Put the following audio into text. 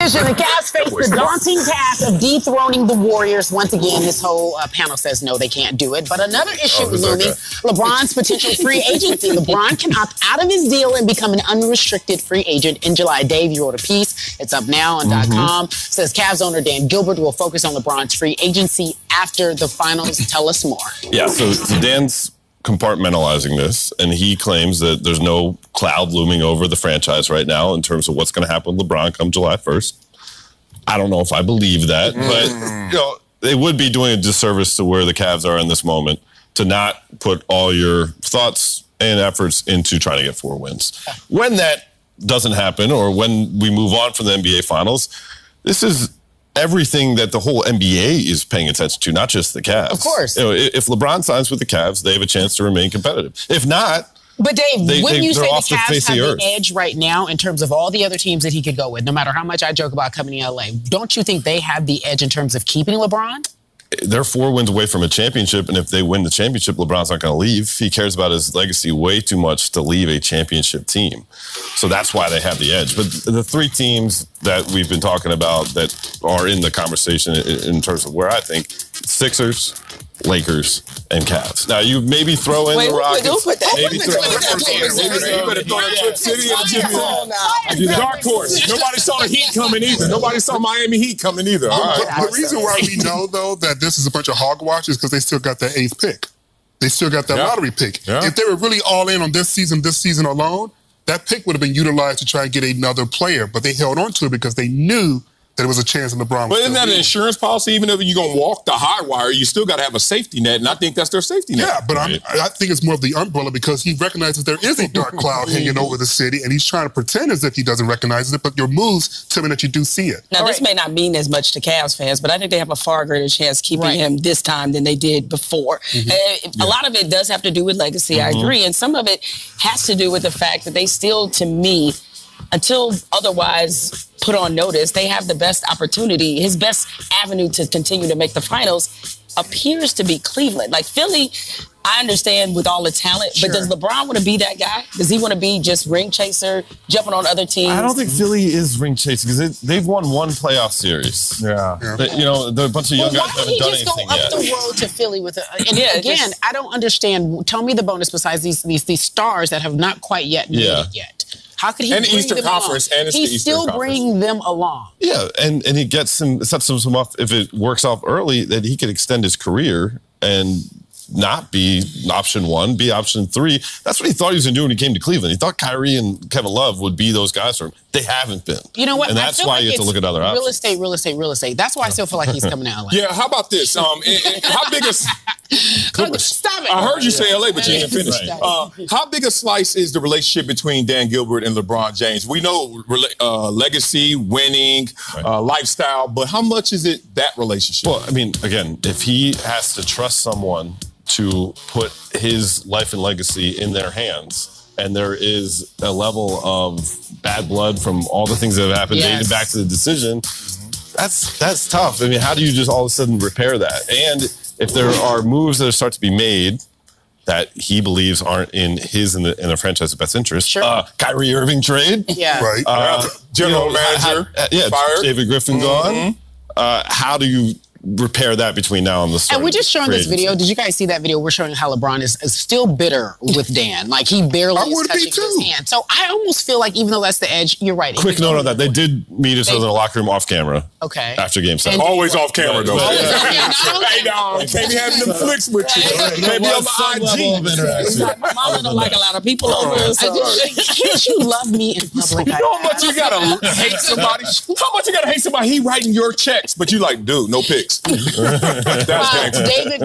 The Cavs face the daunting task of dethroning the Warriors. Once again, this whole panel says no, they can't do it. But another issue looming, LeBron's potential free agency. LeBron can opt out of his deal and become an unrestricted free agent in July. Dave, you wrote a piece. It's up now on .com. Says Cavs owner Dan Gilbert will focus on LeBron's free agency after the finals. Tell us more. Yeah, so Dan's compartmentalizing this, and he claims that there's no cloud looming over the franchise right now in terms of what's going to happen with LeBron come July 1st. I don't know if I believe that, but you know, they would be doing a disservice to where the Cavs are in this moment to not put all your thoughts and efforts into trying to get 4 wins. When that doesn't happen, or when we move on from the NBA Finals, this is everything that the whole NBA is paying attention to, not just the Cavs. Of course. You know, if LeBron signs with the Cavs, they have a chance to remain competitive. If not, but Dave, wouldn't you say the Cavs have the edge right now in terms of all the other teams that he could go with, no matter how much I joke about coming to LA? Don't you think they have the edge in terms of keeping LeBron? They're 4 wins away from a championship, and if they win the championship, LeBron's not going to leave. He cares about his legacy way too much to leave a championship team. So that's why they have the edge. But the 3 teams that we've been talking about that are in the conversation in terms of where I think, Sixers, Lakers, and Cavs. Now, you maybe throw in the Rockets. Don't put that. Maybe throw in You better throw that Trip City and Jimmy. Dark horse. Nobody saw the Heat coming either. Nobody saw Miami Heat coming either. All right. The reason why we know, though, that this is a bunch of hogwash is because they still got that 8th pick. They still got that lottery pick. Yeah. If they were really all in on this season alone, that pick would have been utilized to try and get another player. But they held on to it because they knew that there was a chance in LeBron. But isn't that an insurance policy? Even if you're going to walk the high wire, you still got to have a safety net, and I think that's their safety net. Yeah, but I think it's more of the umbrella because he recognizes there is a dark cloud hanging over the city, and he's trying to pretend as if he doesn't recognize it, but your moves tell me that you do see it. Now, this may not mean as much to Cavs fans, but I think they have a far greater chance keeping him this time than they did before. A lot of it does have to do with legacy, I agree, and some of it has to do with the fact that they still, to me, until otherwise put on notice, they have the best opportunity. His best avenue to continue to make the finals appears to be Cleveland. Like Philly, I understand with all the talent, but does LeBron want to be that guy? Does he want to be just ring chaser, jumping on other teams? I don't think Philly is ring chasing because they've won 1 playoff series. You know, there are a bunch of young guys that haven't done anything yet. Why did he just go up the road to Philly with and again, I don't understand. Tell me the bonus besides these stars that have not quite yet made it yet. How could he and the Eastern Conference, and it's He's still bringing them along. Yeah, and he gets him, sets him up, if it works off early, that he could extend his career and not be option 1, be option 3. That's what he thought he was going to do when he came to Cleveland. He thought Cari and Kevin Love would be those guys for him. They haven't been. You know what? And that's why you have to look at other options. Real estate. That's why I still feel like he's coming to LA. Yeah, how about this? How big is... Stop it. I heard you say LA, but you didn't finish. How big a slice is the relationship between Dan Gilbert and LeBron James? We know legacy, winning, lifestyle, but how much is it that relationship? Well, I mean, again, if he has to trust someone to put his life and legacy in their hands, and there is a level of bad blood from all the things that have happened dating back to the decision, that's tough. I mean, how do you just all of a sudden repair that? And if there are moves that start to be made that he believes aren't in his and the franchise's best interest, Kyrie Irving trade, general manager, fired. David Griffin gone. How do you repair that between now and the start? And we're just showing this video. Did you guys see that video? We're showing how LeBron is still bitter with Dan. Like, he barely is touching his hand. So I almost feel like, even though that's the edge, you're right. Quick note on that. They did meet each other in the locker room off camera. After Game 7. Always off camera, though. Hey, dog. Can't be having them flicks with you. Can't be on the IG. Mama don't like a lot of people over. Can't you love me in public? You know how much you gotta hate somebody? How much you gotta hate somebody? He writing your checks, but you like, dude, no pics. That's gangster. David